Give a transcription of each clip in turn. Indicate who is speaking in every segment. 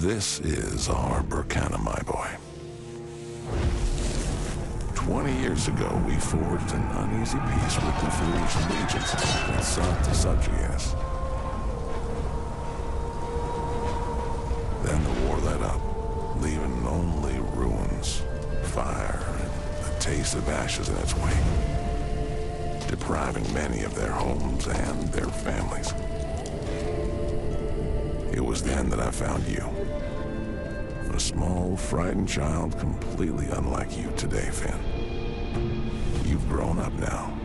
Speaker 1: This is our Burkana, my boy. 20 years ago, we forged an uneasy peace with the Phoenician legions that sought to subjugate us. Then the war let up, leaving only ruins, fire, and the taste of ashes in its wake, depriving many of their homes and their families. It was then that I found you. A small, frightened child completely unlike you today, Finn. You've grown up now,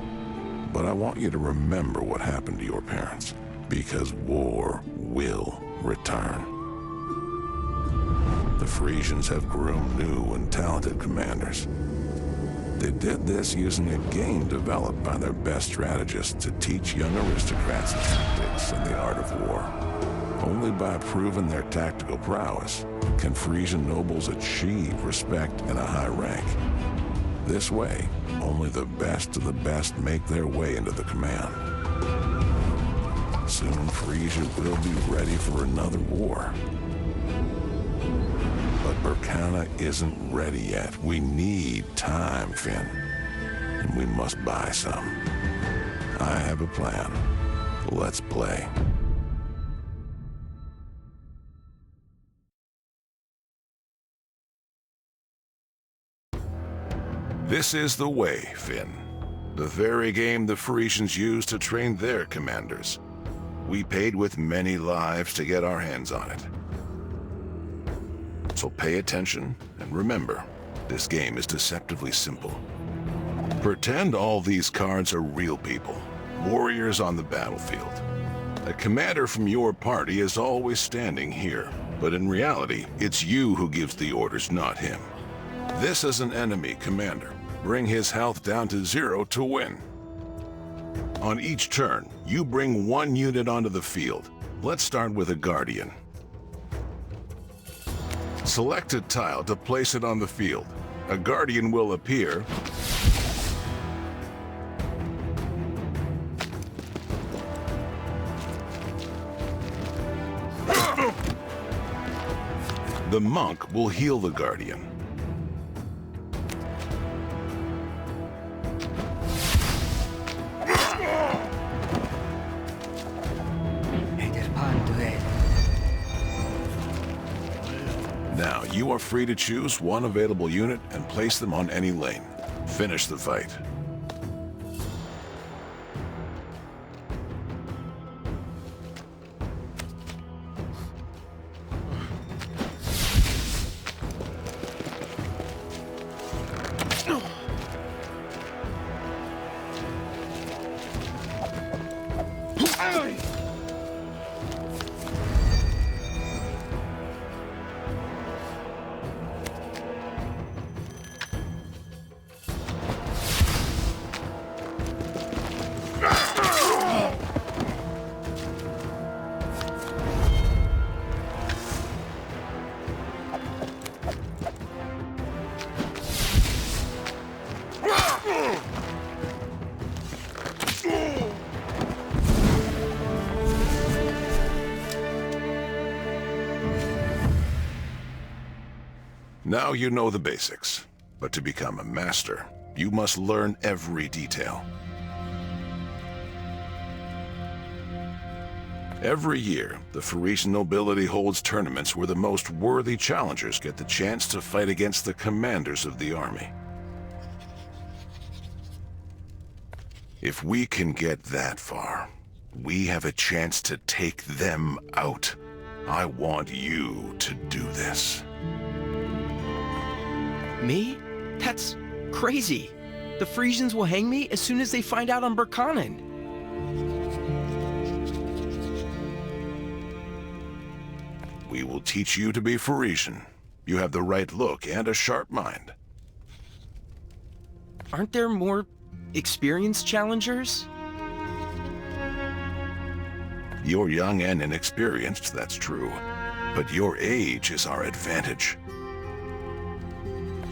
Speaker 1: but I want you to remember what happened to your parents, because war will return. The Frisians have groomed new and talented commanders. They did this using a game developed by their best strategists to teach young aristocrats tactics and the art of war. Only by proving their tactical prowess can Frisian nobles achieve respect and a high rank. This way, only the best of the best make their way into the command. Soon Frisia will be ready for another war. But Burkana isn't ready yet. We need time, Finn. And we must buy some. I have a plan. Let's play. This is the way, Finn. The very game the Frisians used to train their commanders. We paid with many lives to get our hands on it. So pay attention and remember, this game is deceptively simple. Pretend all these cards are real people, warriors on the battlefield. A commander from your party is always standing here, but in reality, it's you who gives the orders, not him. This is an enemy commander. Bring his health down to 0 to win. On each turn, you bring one unit onto the field. Let's start with a Guardian. Select a tile to place it on the field. A Guardian will appear. The monk will heal the Guardian. Now, you are free to choose one available unit and place them on any lane. Finish the fight. Now you know the basics, but to become a master, you must learn every detail. Every year, the Frisian nobility holds tournaments where the most worthy challengers get the chance to fight against the commanders of the army. If we can get that far, we have a chance to take them out. I want you to do this.
Speaker 2: Me? That's crazy. The Frisians will hang me as soon as they find out I'm Burkanan.
Speaker 1: We will teach you to be Frisian. You have the right look and a sharp mind.
Speaker 2: Aren't there more experienced challengers?
Speaker 1: You're young and inexperienced, that's true. But your age is our advantage.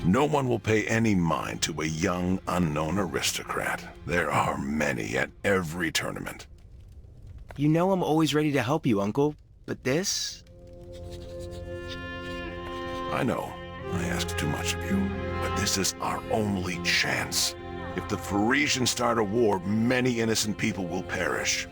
Speaker 1: No one will pay any mind to a young, unknown aristocrat. There are many at every tournament.
Speaker 2: You know I'm always ready to help you, Uncle, but this?
Speaker 1: I know, I asked too much of you, but this is our only chance. If the Parisians start a war, many innocent people will perish.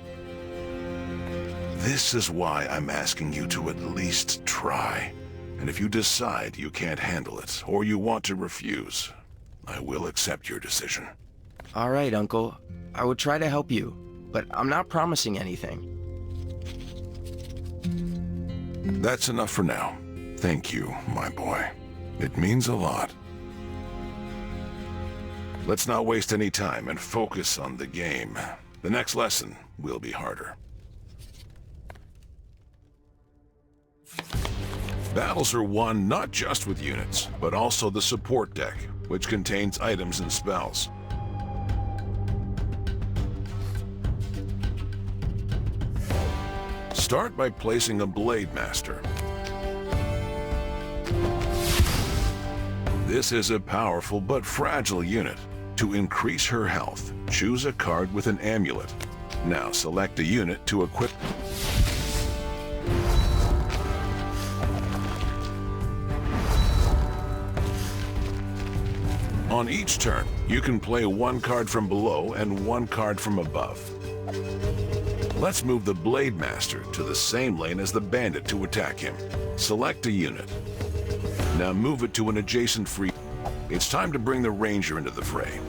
Speaker 1: This is why I'm asking you to at least try. And if you decide you can't handle it, or you want to refuse, I will accept your decision.
Speaker 2: All right, Uncle. I would try to help you, but I'm not promising anything.
Speaker 1: That's enough for now. Thank you, my boy. It means a lot. Let's not waste any time and focus on the game. The next lesson will be harder. Battles are won not just with units, but also the support deck, which contains items and spells. Start by placing a Blade Master. This is a powerful but fragile unit. To increase her health, choose a card with an amulet. Now select a unit to equip. On each turn, you can play one card from below and one card from above. Let's move the Blade Master to the same lane as the Bandit to attack him. Select a unit. Now move it to an adjacent free. It's time to bring the Ranger into the fray.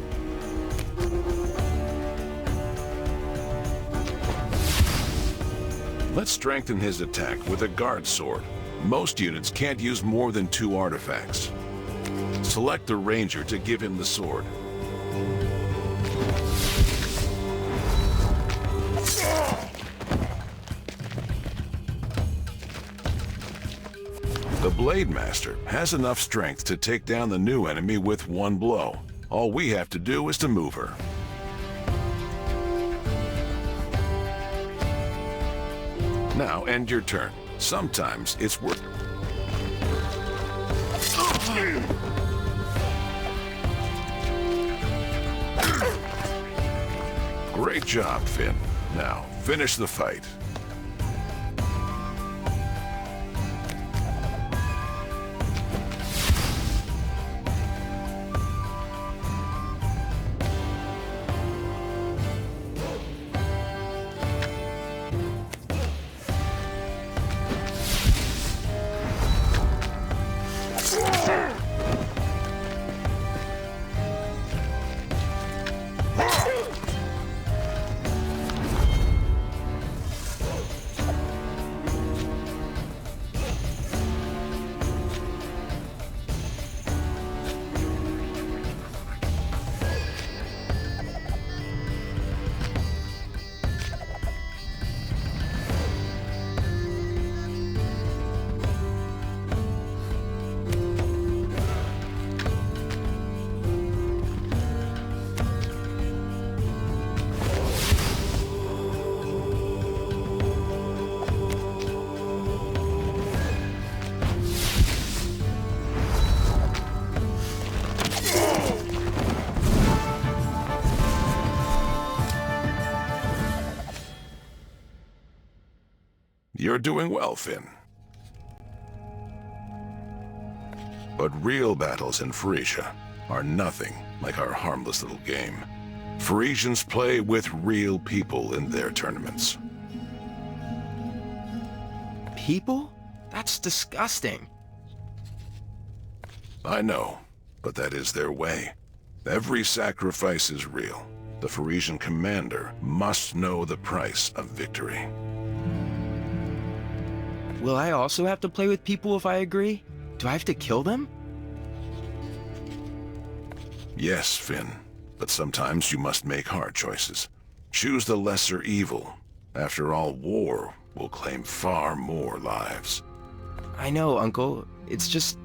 Speaker 1: Let's strengthen his attack with a Guard Sword. Most units can't use more than 2 artifacts. Select the Ranger to give him the sword. The Blade Master has enough strength to take down the new enemy with one blow. All we have to do is to move her. Now end your turn. Sometimes it's worth. Great job, Finn. Now, finish the fight. You're doing well, Finn. But real battles in Frisia are nothing like our harmless little game. Frisians play with real people in their tournaments.
Speaker 2: People? That's disgusting.
Speaker 1: I know, but that is their way. Every sacrifice is real. The Frisian commander must know the price of victory.
Speaker 2: Will I also have to play with people if I agree? Do I have to kill them?
Speaker 1: Yes, Finn, but sometimes you must make hard choices. Choose the lesser evil. After all, war will claim far more lives.
Speaker 2: I know, Uncle. It's just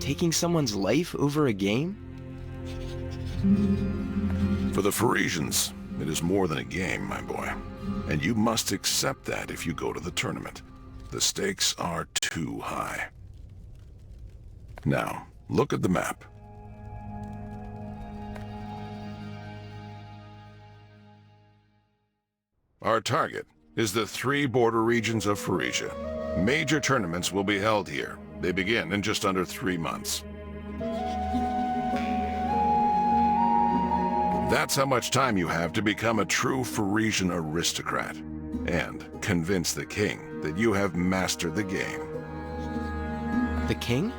Speaker 2: taking someone's life over a game?
Speaker 1: For the Parisians, it is more than a game, my boy. And you must accept that if you go to the tournament. The stakes are too high. Now, look at the map. Our target is the 3 border regions of Frisia. Major tournaments will be held here. They begin in just under 3 months. That's how much time you have to become a true Parisian aristocrat and convince the king that you have mastered the game.
Speaker 2: The king?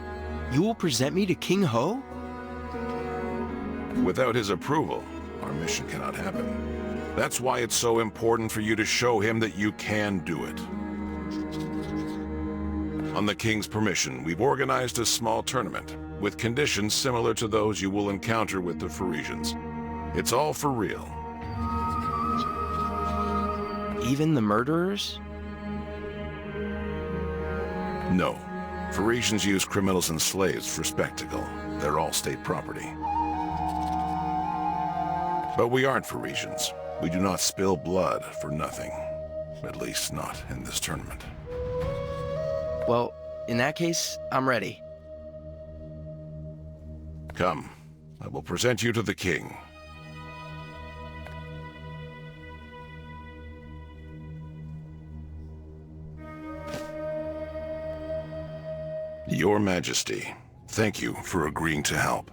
Speaker 2: You will present me to King Ho?
Speaker 1: Without his approval, our mission cannot happen. That's why it's so important for you to show him that you can do it. On the king's permission, we've organized a small tournament with conditions similar to those you will encounter with the Parisians. It's all for real.
Speaker 2: Even the murderers?
Speaker 1: No. Parisians use criminals and slaves for spectacle. They're all state property. But we aren't Parisians. We do not spill blood for nothing. At least not in this tournament.
Speaker 2: Well, in that case, I'm ready.
Speaker 1: Come, I will present you to the king. Your Majesty, thank you for agreeing to help.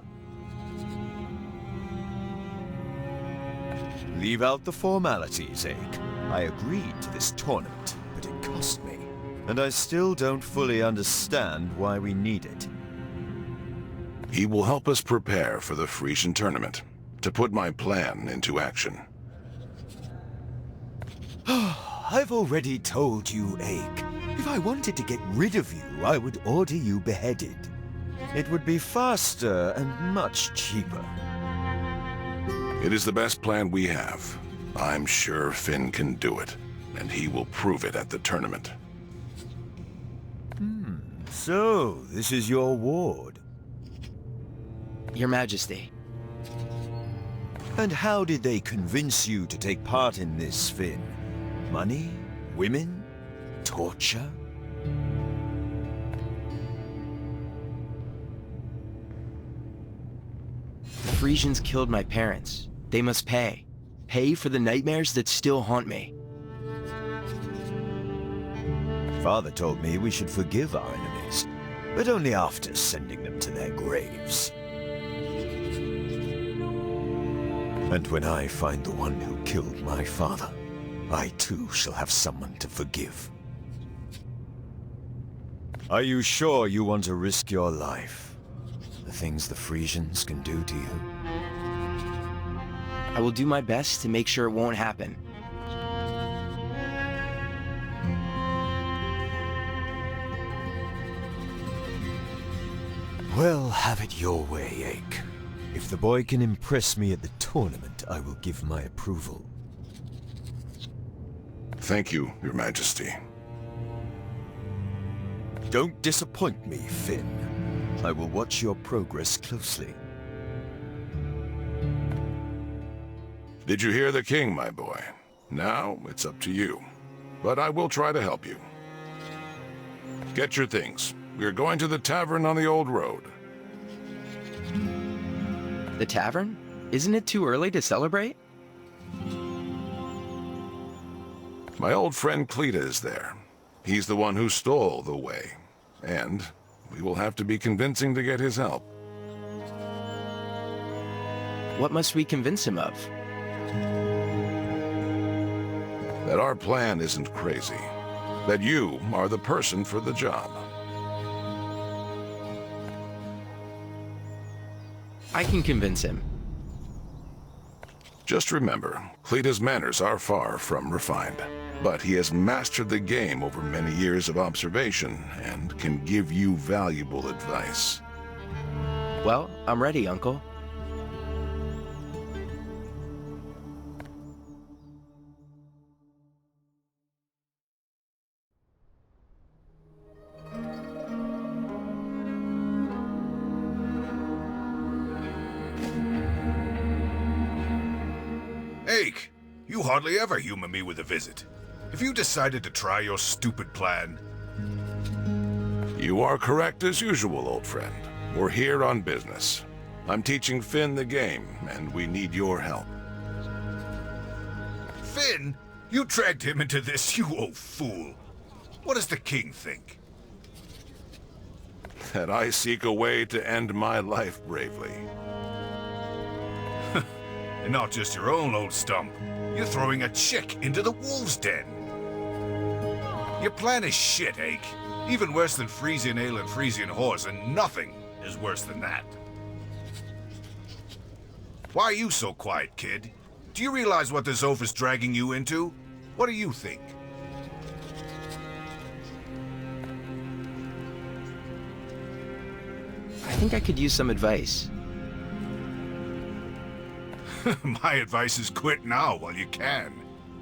Speaker 3: Leave out the formalities, Ake. I agreed to this tournament, but it cost me. And I still don't fully understand why we need it.
Speaker 1: He will help us prepare for the Frisian tournament, to put my plan into action.
Speaker 3: I've already told you, Ake. If I wanted to get rid of you, I would order you beheaded. It would be faster and much cheaper.
Speaker 1: It is the best plan we have. I'm sure Finn can do it, and he will prove it at the tournament.
Speaker 3: So, this is your ward.
Speaker 2: Your Majesty.
Speaker 3: And how did they convince you to take part in this, Finn? Money? Women? Torture?
Speaker 2: The Frisians killed my parents. They must pay. Pay for the nightmares that still haunt me.
Speaker 3: Father told me we should forgive our enemies, but only after sending them to their graves. And when I find the one who killed my father, I too shall have someone to forgive. Are you sure you want to risk your life? The things the Frisians can do to you?
Speaker 2: I will do my best to make sure it won't happen.
Speaker 3: Well, have it your way, Ake. If the boy can impress me at the tournament, I will give my approval.
Speaker 1: Thank you, Your Majesty.
Speaker 3: Don't disappoint me, Finn. I will watch your progress closely.
Speaker 1: Did you hear the king, my boy? Now, it's up to you. But I will try to help you. Get your things. We are going to the tavern on the old road.
Speaker 2: The tavern? Isn't it too early to celebrate?
Speaker 1: My old friend Cleta is there. He's the one who stole the way. And we will have to be convincing to get his help.
Speaker 2: What must we convince him of?
Speaker 1: That our plan isn't crazy. That you are the person for the job.
Speaker 2: I can convince him.
Speaker 1: Just remember, Cleta's manners are far from refined. But he has mastered the game over many years of observation and can give you valuable advice.
Speaker 2: Well, I'm ready, Uncle.
Speaker 4: Ake, you hardly ever humor me with a visit. Have you decided to try your stupid plan?
Speaker 1: You are correct as usual, old friend. We're here on business. I'm teaching Finn the game, and we need your help.
Speaker 4: Finn, you dragged him into this, you old fool. What does the king think?
Speaker 1: that I seek a way to end my life bravely.
Speaker 4: And not just your own old stump. You're throwing a chick into the wolves' den. Your plan is shit, Ake. Even worse than Frisian ale and Frisian horse, and nothing is worse than that. Why are you so quiet, kid? Do you realize what this oaf is dragging you into? What do you think?
Speaker 2: I think I could use some advice.
Speaker 4: My advice is quit now while you can.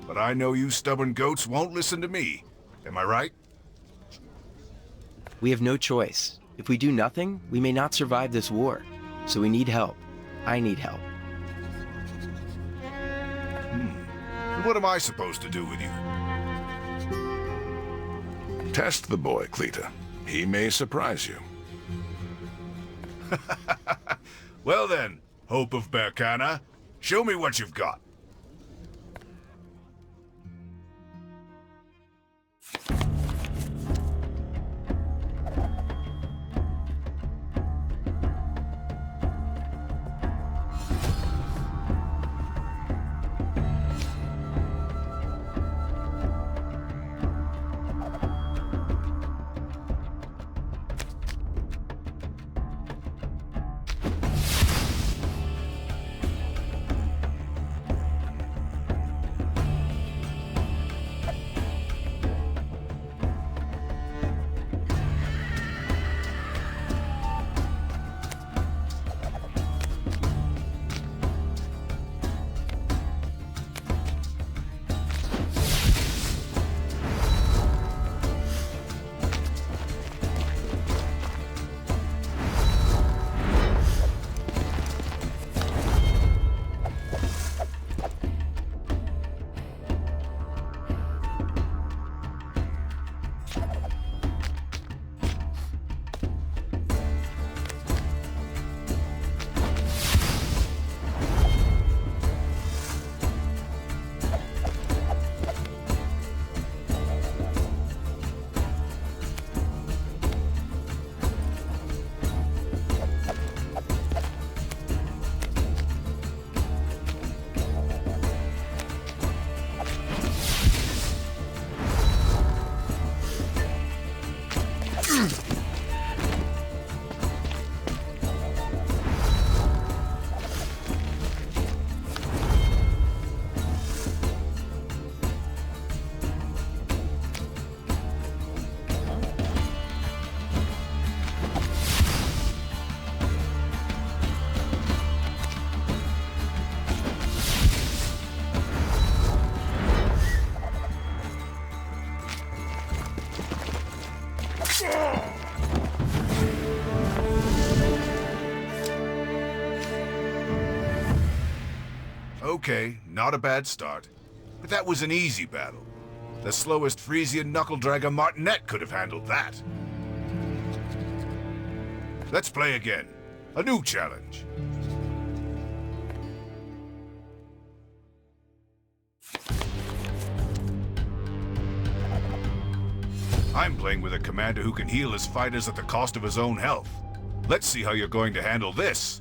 Speaker 4: But I know you stubborn goats won't listen to me. Am I right?
Speaker 2: We have no choice. If we do nothing, we may not survive this war. So we need help. I need help.
Speaker 4: And what am I supposed to do with you?
Speaker 1: Test the boy, Cleta. He may surprise you.
Speaker 4: Well then, Hope of Berkana, show me what you've got. Okay, not a bad start. But that was an easy battle. The slowest Frisian knuckle-dragger Martinet could have handled that. Let's play again. A new challenge. I'm playing with a commander who can heal his fighters at the cost of his own health. Let's see how you're going to handle this.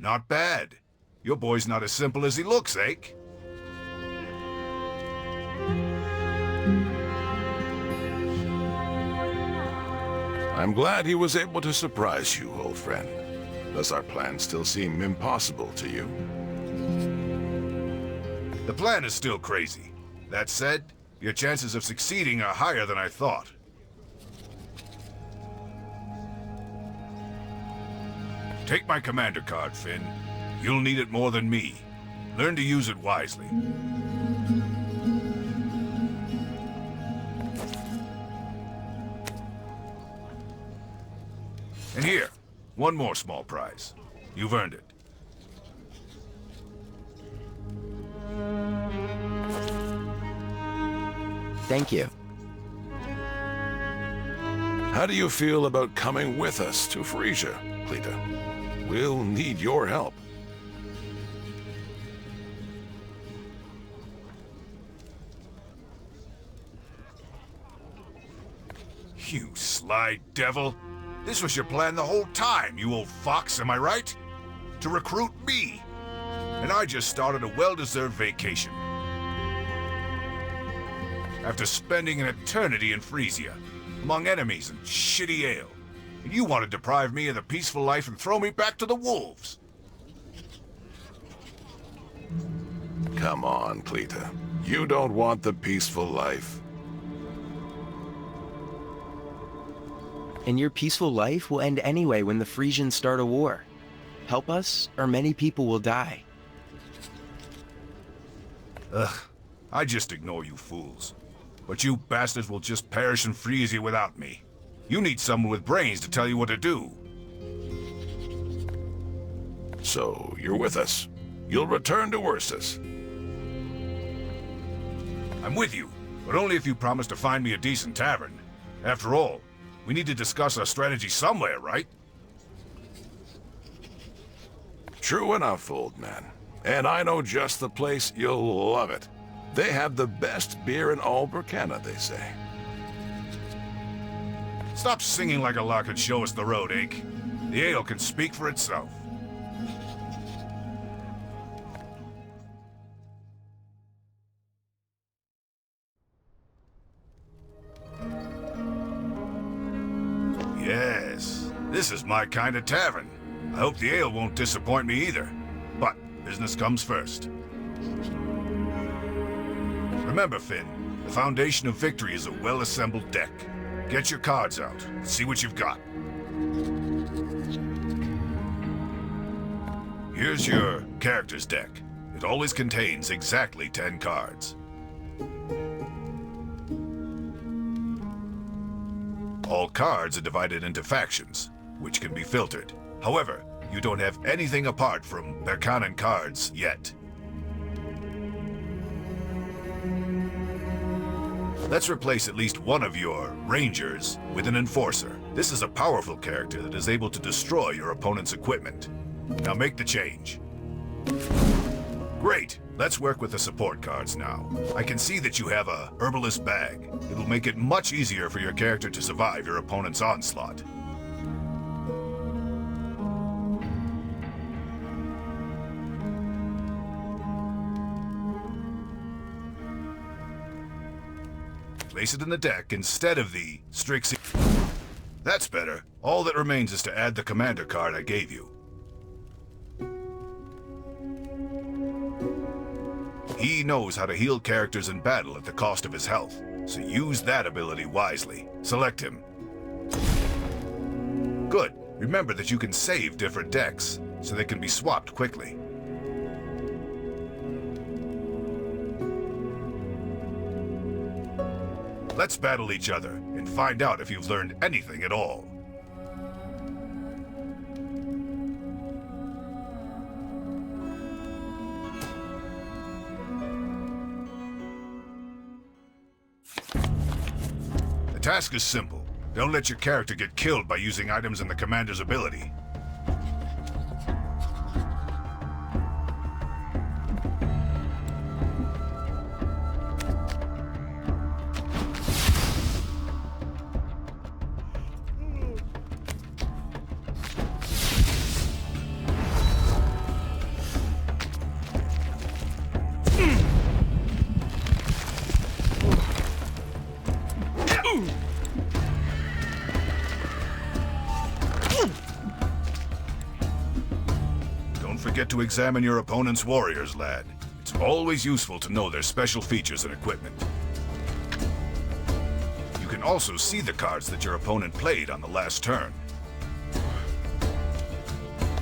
Speaker 4: Not bad. Your boy's not as simple as he looks, Ake.
Speaker 1: I'm glad he was able to surprise you, old friend. Does our plan still seem impossible to you?
Speaker 4: The plan is still crazy. That said, your chances of succeeding are higher than I thought. Take my commander card, Finn. You'll need it more than me. Learn to use it wisely. And here, one more small prize. You've earned it.
Speaker 2: Thank you.
Speaker 1: How do you feel about coming with us to Frisia, Cleta? We'll need your help.
Speaker 4: You sly devil. This was your plan the whole time, you old fox, am I right? To recruit me. And I just started a well-deserved vacation. After spending an eternity in Frisia, among enemies and shitty ale. And you want to deprive me of the peaceful life and throw me back to the wolves.
Speaker 1: Come on, Cleta. You don't want the peaceful life.
Speaker 2: And your peaceful life will end anyway when the Frisians start a war. Help us, or many people will die.
Speaker 4: Ugh, I just ignore you fools. But you bastards will just perish in Frisia without me. You need someone with brains to tell you what to do.
Speaker 1: So, you're with us. You'll return to Ursus.
Speaker 4: I'm with you, but only if you promise to find me a decent tavern. After all, we need to discuss our strategy somewhere, right?
Speaker 1: True enough, old man. And I know just the place. You'll love it. They have the best beer in all Burkina, they say.
Speaker 4: Stop singing like a lark and show us the road, Ake. The ale can speak for itself. Yes, this is my kind of tavern. I hope the ale won't disappoint me either. But business comes first. Remember, Finn, the foundation of victory is a well-assembled deck. Get your cards out. See what you've got. Here's your characters deck. It always contains exactly 10 cards. All cards are divided into factions, which can be filtered. However, you don't have anything apart from Berkanan cards yet. Let's replace at least one of your Rangers with an Enforcer. This is a powerful character that is able to destroy your opponent's equipment. Now make the change. Great! Let's work with the support cards now. I can see that you have a Herbalist bag. It'll make it much easier for your character to survive your opponent's onslaught. Place it in the deck instead of the Strixie. That's better. All that remains is to add the commander card I gave you. He knows how to heal characters in battle at the cost of his health, so use that ability wisely. Select him. Good. Remember that you can save different decks, so they can be swapped quickly. Let's battle each other and find out if you've learned anything at all. The task is simple. Don't let your character get killed by using items in the commander's ability. forget to examine your opponent's warriors, lad. It's always useful to know their special features and equipment. You can also see the cards that your opponent played on the last turn.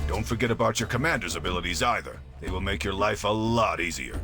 Speaker 4: Don't forget about your commander's abilities either. They will make your life a lot easier.